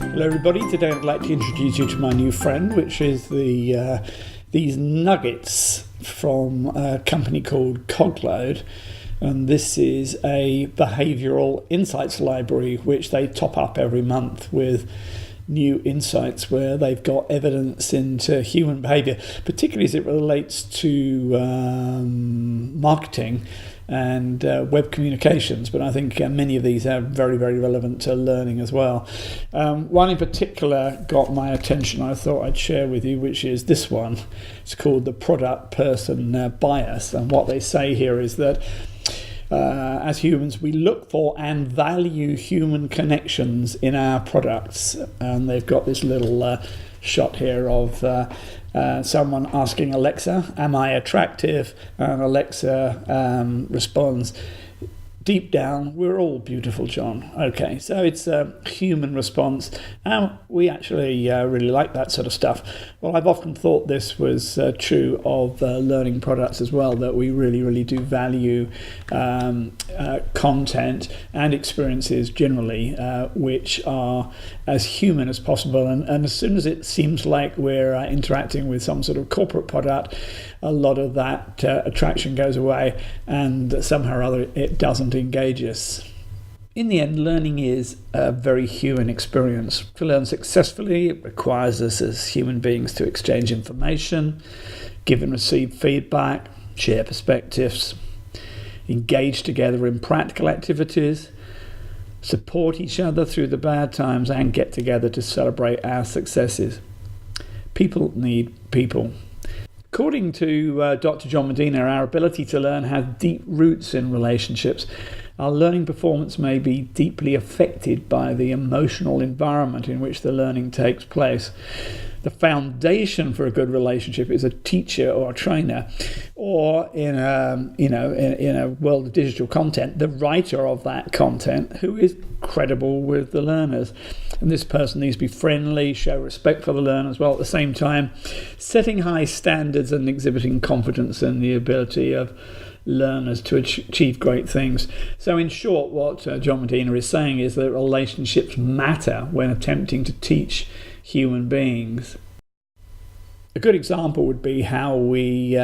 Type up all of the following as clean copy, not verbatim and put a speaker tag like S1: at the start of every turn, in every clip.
S1: Hello everybody, today I'd like to introduce you to my new friend, which is these nuggets from a company called Cogload. And this is a behavioural insights library which they top up every month with new insights where they've got evidence into human behaviour, particularly as it relates to marketing and web communications, but I think many of these are very, very relevant to learning as well. One in particular got my attention, I thought I'd share with you, which is this one. It's called the Product Person Bias, and what they say here is that as humans, we look for and value human connections in our products. And they've got this little shot here of someone asking Alexa, am I attractive? And Alexa responds, deep down, we're all beautiful, John. Okay, so it's a human response. We actually really like that sort of stuff. Well, I've often thought this was true of learning products as well, that we really, really do value content and experiences generally, which are as human as possible. And as soon as it seems like we're interacting with some sort of corporate product, a lot of that attraction goes away, and somehow or other it doesn't engage us. In the end, learning is a very human experience. To learn successfully, it requires us as human beings to exchange information, give and receive feedback, share perspectives, engage together in practical activities, support each other through the bad times, and get together to celebrate our successes. People need people. According to Dr. John Medina, our ability to learn has deep roots in relationships. Our learning performance may be deeply affected by the emotional environment in which the learning takes place. The foundation for a good relationship is a teacher or a trainer, or in a world of digital content, the writer of that content who is credible with the learners. And this person needs to be friendly, show respect for the learners, while at the same time setting high standards and exhibiting confidence in the ability of learners to achieve great things. So in short, what John Medina is saying is that relationships matter when attempting to teach human beings. A good example would be how we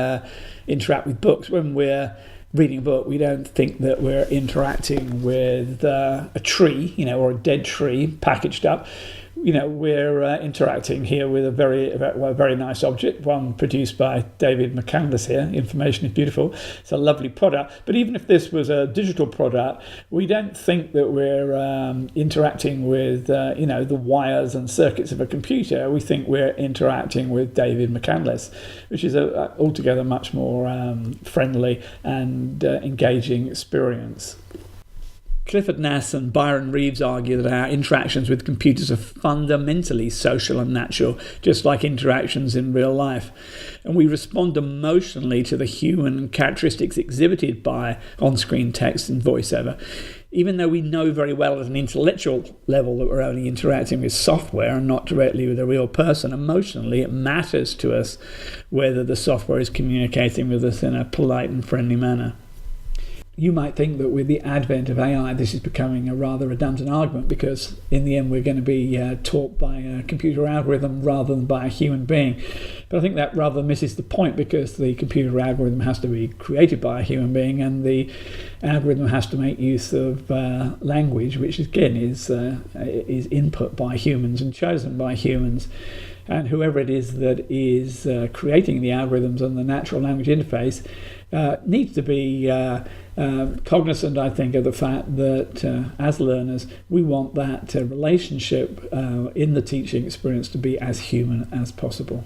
S1: interact with books. When we're reading a book, we don't think that we're interacting with a tree, or a dead tree packaged up. We're interacting here with a very nice object, one produced by David McCandless here. Information is beautiful. It's a lovely product. But even if this was a digital product, we don't think that we're interacting with, the wires and circuits of a computer. We think we're interacting with David McCandless, which is a altogether much more friendly and engaging experience. Clifford Nass and Byron Reeves argue that our interactions with computers are fundamentally social and natural, just like interactions in real life. And we respond emotionally to the human characteristics exhibited by on-screen text and voiceover. Even though we know very well at an intellectual level that we're only interacting with software and not directly with a real person, emotionally it matters to us whether the software is communicating with us in a polite and friendly manner. You might think that with the advent of AI, this is becoming a rather redundant argument, because in the end we're going to be taught by a computer algorithm rather than by a human being. But I think that rather misses the point, because the computer algorithm has to be created by a human being, and the algorithm has to make use of language, which again is input by humans and chosen by humans. And whoever it is that is creating the algorithms and the natural language interface needs to be cognizant, I think, of the fact that as learners, we want that relationship in the teaching experience to be as human as possible.